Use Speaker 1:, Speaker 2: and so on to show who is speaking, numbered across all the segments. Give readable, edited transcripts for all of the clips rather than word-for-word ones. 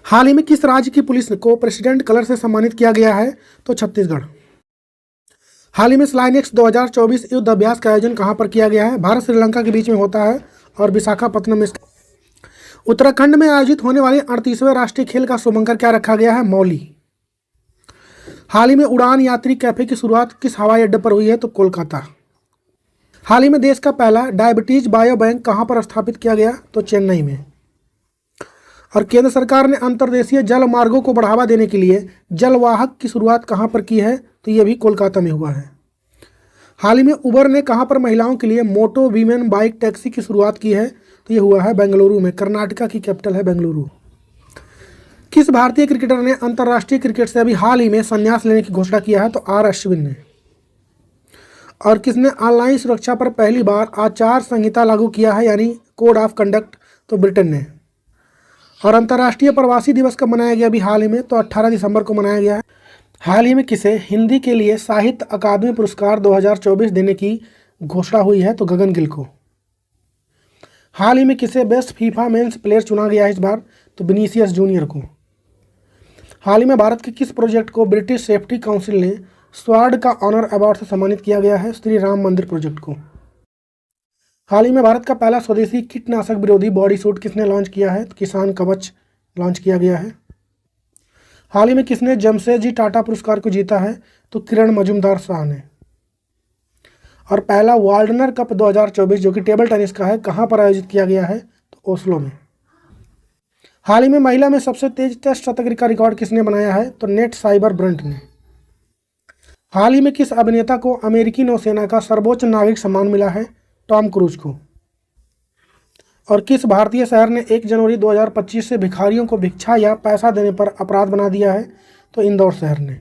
Speaker 1: हाल ही में किस राज्य की पुलिस को प्रेसिडेंट कलर से सम्मानित किया गया है? तो छत्तीसगढ़। हाल ही में स्लाइनेक्स 2024 युद्ध अभ्यास का आयोजन कहां पर किया गया है? भारत श्रीलंका के बीच में होता है और विशाखापत्तनम में। उत्तराखंड में आयोजित होने वाले 38वें राष्ट्रीय खेल का शुभंकर क्या रखा गया है? मौली। हाल ही में उड़ान यात्री कैफे की शुरुआत किस हवाई अड्डे पर हुई है? तो कोलकाता। हाल ही में देश का पहला डायबिटीज बायो बैंक कहां पर स्थापित किया गया? तो चेन्नई में। और केंद्र सरकार ने अंतर्देशीय जल मार्गों को बढ़ावा देने के लिए जलवाहक की शुरुआत कहां पर की है? तो ये भी कोलकाता में हुआ है। हाल ही में उबर ने कहां पर महिलाओं के लिए मोटो वीमेन बाइक टैक्सी की शुरुआत की है? तो ये हुआ है बेंगलुरु में। कर्नाटका की कैपिटल है बेंगलुरु। किस भारतीय क्रिकेटर ने अंतर्राष्ट्रीय क्रिकेट से अभी हाल ही में संन्यास लेने की घोषणा किया है? तो आर अश्विन ने। और किसने ऑनलाइन सुरक्षा पर पहली बार आचार संहिता लागू किया है, यानी कोड ऑफ कंडक्ट? तो ब्रिटेन ने। और अंतर्राष्ट्रीय प्रवासी दिवस कब मनाया गया अभी हाल ही में? तो 18 दिसंबर को मनाया गया है। हाल ही में किसे हिंदी के लिए साहित्य अकादमी पुरस्कार 2024 देने की घोषणा हुई है? तो गगन गिल को। हाल ही में किसे बेस्ट फीफा मेंस प्लेयर चुना गया है इस बार? तो विनीसियस जूनियर को। हाल ही में भारत के किस प्रोजेक्ट को ब्रिटिश सेफ्टी काउंसिल ने स्वॉर्ड का ऑनर अवार्ड से सम्मानित किया गया है? श्री राम मंदिर प्रोजेक्ट को। हाल ही में भारत का पहला स्वदेशी कीटनाशक विरोधी बॉडी सूट किसने लॉन्च किया है? तो किसान कवच लॉन्च किया गया है। हाल ही में किसने जमशेदजी टाटा पुरस्कार को जीता है? तो किरण मजूमदार शाह ने। और पहला वाल्डनर कप 2024 जो कि टेबल टेनिस का है, कहां पर आयोजित किया गया है? तो ओस्लो में। हाल ही में महिला में सबसे तेज टेस्ट शतक का रिकॉर्ड किसने बनाया है? तो नेट साइबर ब्रंट ने। हाल ही में किस अभिनेता को अमेरिकी नौसेना का सर्वोच्च नागरिक सम्मान मिला है? टॉम क्रूज को। और किस भारतीय शहर ने 1 जनवरी 2025 से भिखारियों को भिक्षा या पैसा देने पर अपराध बना दिया है? तो इंदौर शहर ने।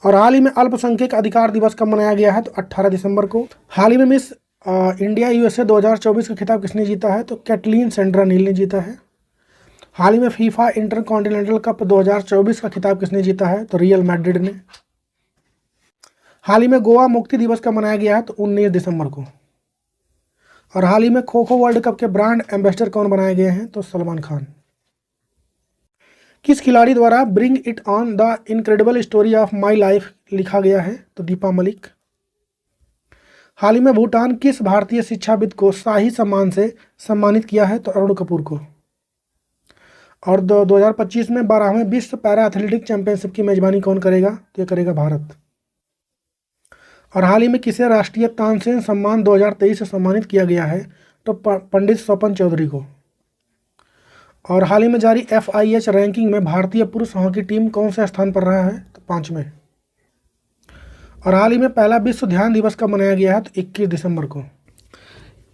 Speaker 1: और हाल ही में अल्पसंख्यक अधिकार दिवस कब मनाया गया है? तो 18 दिसंबर को। हाल ही में मिस इंडिया यूएसए 2024 का खिताब किसने जीता है? तो कैटलीन सेंड्रा नील ने जीता है। हाल ही में फीफा इंटरकॉन्टिनेंटल कप 2024 का खिताब किसने जीता है? तो रियल मैड्रिड ने। हाल ही में गोवा मुक्ति दिवस कब मनाया गया है? तो 19 दिसंबर को। और हाल ही में खो खो वर्ल्ड कप के ब्रांड एम्बेसडर कौन बनाए गए हैं? तो सलमान खान। किस खिलाड़ी द्वारा bring it on the incredible story of my life लिखा गया है? तो दीपा मलिक। हाल ही में भूटान किस भारतीय शिक्षाविद को शाही सम्मान से सम्मानित किया है? तो अरुण कपूर को। और 2025 में 12वें विश्व पैरा एथलेटिक चैंपियनशिप की मेजबानी कौन करेगा? तो ये करेगा भारत। और हाल ही में किसे राष्ट्रीय तानसेन सम्मान 2023 से सम्मानित किया गया है? तो पंडित स्वपन चौधरी को। और हाल ही में जारी FIH रैंकिंग में भारतीय पुरुष हॉकी टीम कौन से स्थान पर रहा है? तो 5वें। और हाल ही में पहला विश्व ध्यान दिवस कब मनाया गया है? तो 21 दिसंबर को।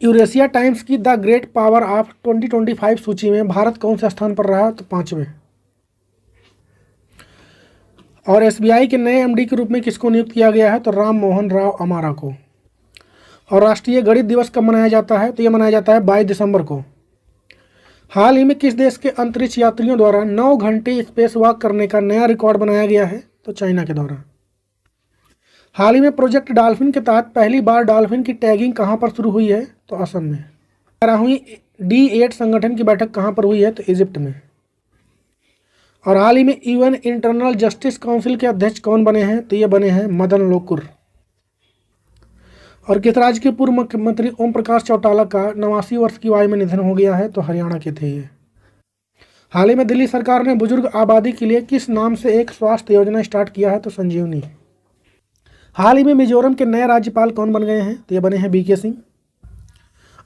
Speaker 1: यूरेशिया टाइम्स की द ग्रेट पावर ऑफ 2025 सूची में भारत कौन से स्थान पर रहा? तो 5वें। और SBI के नए MD के रूप में किसको नियुक्त किया गया है? तो राम मोहन राव अमारा को। और राष्ट्रीय गणित दिवस कब मनाया जाता है? तो यह मनाया जाता है 22 दिसंबर को। हाल ही में किस देश के अंतरिक्ष यात्रियों द्वारा 9 घंटे स्पेस वॉक करने का नया रिकॉर्ड बनाया गया है? तो चाइना के द्वारा। हाल ही में प्रोजेक्ट डॉल्फिन के तहत पहली बार डॉल्फिन की टैगिंग कहां पर शुरू हुई है? तो असम में। 11वीं D8 संगठन की बैठक कहां पर हुई है? तो इजिप्ट में। और हाल ही में UN इंटरनल जस्टिस काउंसिल के अध्यक्ष कौन बने हैं? तो ये बने हैं मदन लोकुर। और किस राज्य के पूर्व मुख्यमंत्री ओम प्रकाश चौटाला का 89 वर्ष की आयु में निधन हो गया है? तो हरियाणा के थे ये। हाल ही में दिल्ली सरकार ने बुजुर्ग आबादी के लिए किस नाम से एक स्वास्थ्य योजना स्टार्ट किया है? तो संजीवनी। हाल ही में मिजोरम के नए राज्यपाल कौन बन गए हैं? तो ये बने हैं BK सिंह।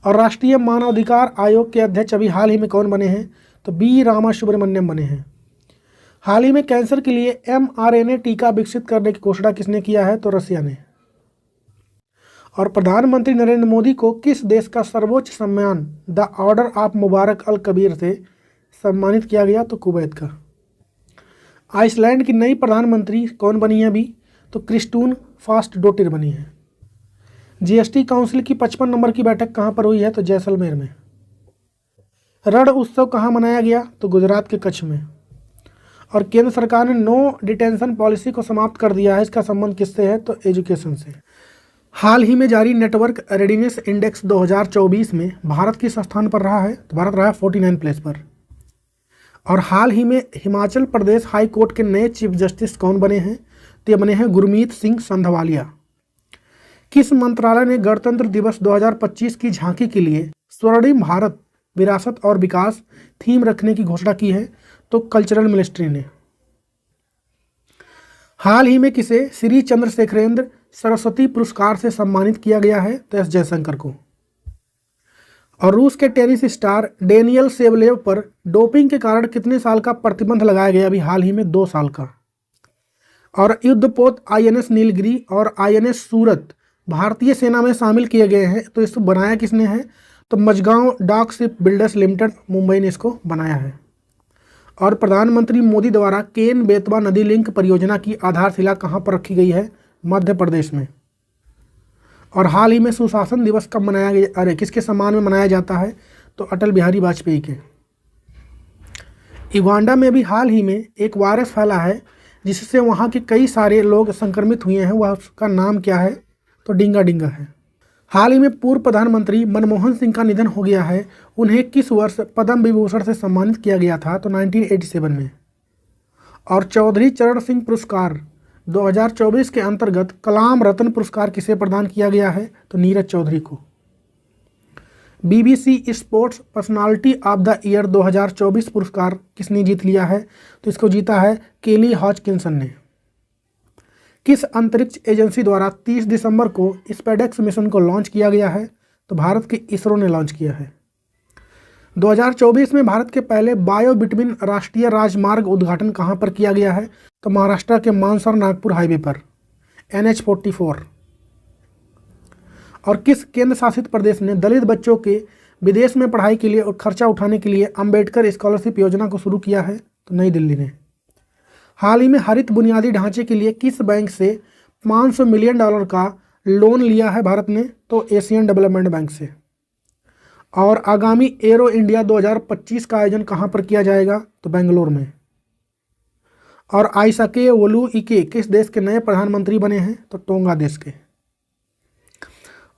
Speaker 1: और राष्ट्रीय मानवाधिकार आयोग के अध्यक्ष अभी हाल ही में कौन बने हैं? तो B रामासुब्रमण्यम बने हैं। हाल ही में कैंसर के लिए mRNA टीका विकसित करने की घोषणा किसने किया है? तो रसिया ने। और प्रधानमंत्री नरेंद्र मोदी को किस देश का सर्वोच्च सम्मान द ऑर्डर ऑफ मुबारक अल कबीर से सम्मानित किया गया? तो कुवैत का। आइसलैंड की नई प्रधानमंत्री कौन बनी है अभी? तो क्रिस्टून फास्टडोटिर बनी है। GST काउंसिल की 55 नंबर की बैठक कहां पर हुई है? तो जैसलमेर में। रण उत्सव कहां मनाया गया? तो गुजरात के कच्छ में। और केंद्र सरकार ने नो डिटेंशन पॉलिसी को समाप्त कर दिया है, इसका संबंध किससे है? तो एजुकेशन से। हाल ही में जारी नेटवर्क रेडीनेस इंडेक्स 2024 में भारत किस स्थान पर रहा है? तो भारत रहा है 49 प्लेस पर। और हाल ही में हिमाचल प्रदेश हाई कोर्ट के नए चीफ जस्टिस कौन बने हैं? तो ये बने हैं गुरमीत सिंह संधवालिया। किस मंत्रालय ने गणतंत्र दिवस 2025 की झांकी के लिए स्वर्णिम भारत विरासत और विकास थीम रखने की घोषणा की है? तो कल्चरल मिनिस्ट्री ने। हाल ही में किसे श्री चंद्रशेखरेंद्र सरस्वती पुरस्कार से सम्मानित किया गया है? तो एस जयशंकर को। और रूस के टेनिस स्टार डेनियल शेवलेव पर डोपिंग के कारण कितने साल का प्रतिबंध लगाया गया? अभी हाल ही में 2 साल का। और युद्धपोत INS नीलगिरी और INS सूरत भारतीय सेना में शामिल किए गए हैं, तो इसको बनाया किसने है? तो Mazagon dock ship builders limited Mumbai ने इसको बनाया है। और प्रधानमंत्री मोदी द्वारा केन बेतवा नदी लिंक परियोजना की आधारशिला कहाँ पर रखी गई है? मध्य प्रदेश में। और हाल ही में सुशासन दिवस कब मनाया गया? अरे किसके सम्मान में मनाया जाता है? तो अटल बिहारी वाजपेयी के। युगांडा में भी हाल ही में एक वायरस फैला है जिससे वहाँ के कई सारे लोग संक्रमित हुए हैं। वह उसका नाम क्या है? तो डिंगा डिंगा है। हाल ही में पूर्व प्रधानमंत्री मनमोहन सिंह का निधन हो गया है। उन्हें किस वर्ष पद्म विभूषण से सम्मानित किया गया था? तो 1987 में। और चौधरी चरण सिंह पुरस्कार 2024 के अंतर्गत कलाम रत्न पुरस्कार किसे प्रदान किया गया है? तो नीरज चौधरी को। BBC sports personality of the year 2024 पुरस्कार किसने जीत लिया है? तो इसको जीता है केली हॉजकिंसन ने। किस अंतरिक्ष एजेंसी द्वारा 30 दिसंबर को स्पेडेक्स मिशन को लॉन्च किया गया है? तो भारत के इसरो ने लॉन्च किया है। 2024 में भारत के पहले बायो बिटवीन राष्ट्रीय राजमार्ग उद्घाटन कहां पर किया गया है? तो महाराष्ट्र के मानसर नागपुर हाईवे पर NH44। और किस केंद्र शासित प्रदेश ने दलित बच्चों के विदेश में पढ़ाई के लिए और खर्चा उठाने के लिए अंबेडकर स्कॉलरशिप योजना को शुरू किया है? तो नई दिल्ली ने। हाल ही में हरित बुनियादी ढांचे के लिए किस बैंक से $500 मिलियन का लोन लिया है भारत ने? तो एशियन डेवलपमेंट बैंक से। और आगामी एरो इंडिया 2025 का आयोजन कहां पर किया जाएगा? तो बेंगलोर में। और आइसाके वोलुइके किस देश के नए प्रधानमंत्री बने हैं? तो टोंगा देश के।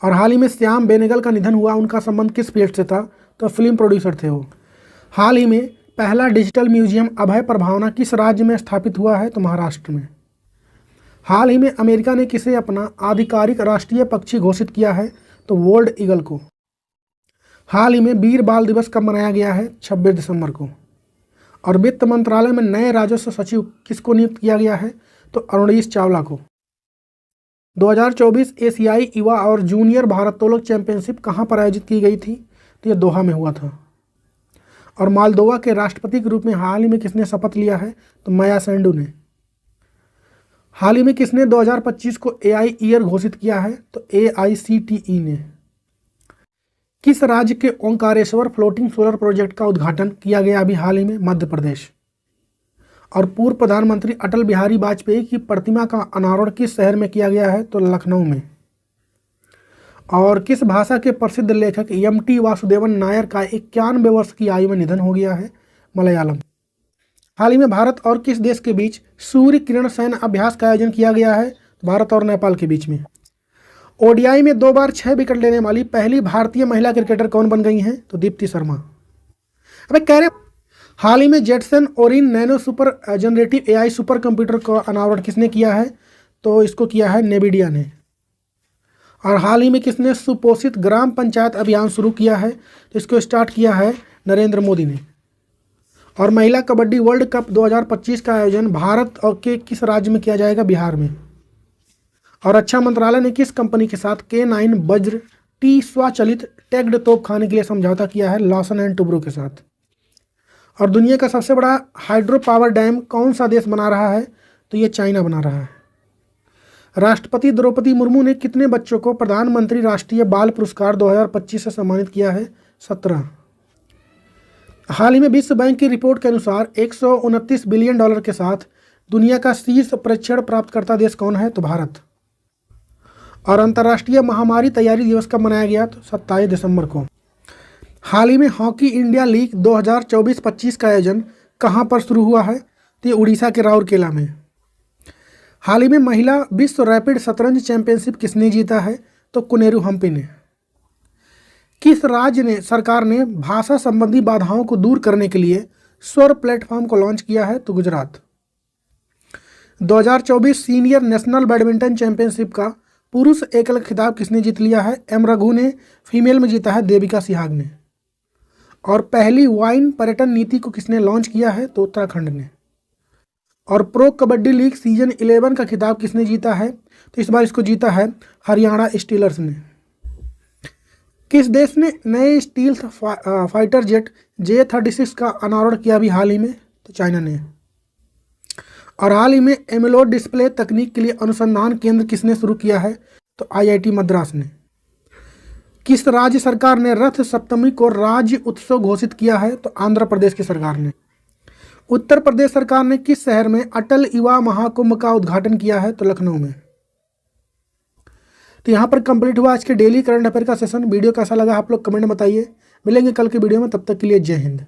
Speaker 1: और हाल ही में श्याम बेनेगल का निधन हुआ। उनका संबंध किस फील्ड से था? तो फिल्म प्रोड्यूसर थे वो। हाल ही में पहला डिजिटल म्यूजियम अभय प्रभावना किस राज्य में स्थापित हुआ है? तो महाराष्ट्र में। हाल ही में अमेरिका ने किसे अपना आधिकारिक राष्ट्रीय पक्षी घोषित किया है? तो वोल्ड ईगल को। हाल ही में वीर बाल दिवस कब मनाया गया है? 26 दिसंबर को। और वित्त मंत्रालय में नए राजस्व सचिव किसको नियुक्त किया गया है? तो अरुणेश चावला को। 2024 एशियाई युवा और जूनियर भारोत्तोलक चैंपियनशिप कहाँ पर आयोजित की गई थी? तो ये दोहा में हुआ था। और मालदोवा के राष्ट्रपति के रूप में हाल ही में किसने शपथ लिया है? तो माया सेंडू ने। हाल ही में किसने 2025 को AI ईयर घोषित किया है? तो AICTE ने। किस राज्य के ओंकारेश्वर फ्लोटिंग सोलर प्रोजेक्ट का उद्घाटन किया गया अभी हाल ही में? मध्य प्रदेश। और पूर्व प्रधानमंत्री अटल बिहारी वाजपेयी की प्रतिमा का अनावरण किस शहर में किया गया है? तो लखनऊ में। और किस भाषा के प्रसिद्ध लेखक MT वासुदेवन नायर का 91 वर्ष की आयु में निधन हो गया है? मलयालम। हाल ही में भारत और किस देश के बीच सूर्य किरण सैन्य अभ्यास का आयोजन किया गया है? भारत और नेपाल के बीच में। ODI में 2 बार 6 विकेट लेने वाली पहली भारतीय महिला क्रिकेटर कौन बन गई हैं? तो दीप्ति शर्मा। अबे कह रहे हाल ही में Jetson Orin Nano super generative AI super computer का अनावरण किसने किया है? तो इसको किया है नेविडिया ने। और हाल ही में किसने सुपोषित ग्राम पंचायत अभियान शुरू किया है? तो इसको स्टार्ट किया है नरेंद्र मोदी ने। और महिला कबड्डी वर्ल्ड कप 2025 का आयोजन भारत और के किस राज्य में किया जाएगा? बिहार में। और रक्षा मंत्रालय ने किस कंपनी के साथ K9 वज्र T स्वचालित टैग्ड तोपखाने के लिए समझौता किया है? लॉसन एंड टुब्रो के साथ। और दुनिया का सबसे बड़ा हाइड्रो पावर डैम कौन सा देश बना रहा है? तो ये चाइना बना रहा है। राष्ट्रपति द्रौपदी मुर्मू ने कितने बच्चों को प्रधानमंत्री राष्ट्रीय बाल पुरस्कार 2025 से सम्मानित किया है? 17। हाल ही में विश्व बैंक की रिपोर्ट के अनुसार $129 बिलियन के साथ दुनिया का शीर्ष परीक्षण प्राप्तकर्ता देश कौन है? तो भारत। और अंतर्राष्ट्रीय महामारी तैयारी दिवस कब मनाया गया? तो 27 दिसंबर को। हाल ही में हॉकी इंडिया लीग 2024-25 का आयोजन कहां पर शुरू हुआ है? तो ये उड़ीसा के राउरकेला में। हाल ही में महिला विश्व रैपिड शतरंज चैंपियनशिप किसने जीता है? तो कुनेरू हम्पी ने। किस राज्य ने सरकार ने भाषा संबंधी बाधाओं को दूर करने के लिए स्वर प्लेटफॉर्म को लॉन्च किया है? तो Gujarat. 2024 senior national badminton championship का पुरुष एकल खिताब किसने जीत लिया है? एम रघु ने। फीमेल में जीता है देविका सिहाग ने। और पहली वाइन पर्यटन नीति को किसने लॉन्च किया है? तो उत्तराखंड ने। और प्रो कबड्डी लीग सीजन 11 का खिताब किसने जीता है? तो इस बार इसको जीता है हरियाणा स्टीलर्स ने। किस देश ने नए स्टील फाइटर जेट J-36 का अनावरण किया अभी हाल ही में? तो चाइना ने। और हाल ही में एमोलेड डिस्प्ले तकनीक के लिए अनुसंधान केंद्र किसने शुरू किया है? तो IIT मद्रास ने। किस राज्य सरकार ने रथ सप्तमी को राज्य उत्सव घोषित किया है? तो आंध्र प्रदेश की सरकार ने। उत्तर प्रदेश सरकार ने किस शहर में अटल युवा महाकुंभ का उद्घाटन किया है? तो लखनऊ में। तो यहाँ पर कंप्लीट हुआ आज के डेली करंट अफेयर का सेशन। वीडियो कैसा लगा आप लोग कमेंट में बताइए। मिलेंगे कल के वीडियो में, तब तक के लिए जय हिंद।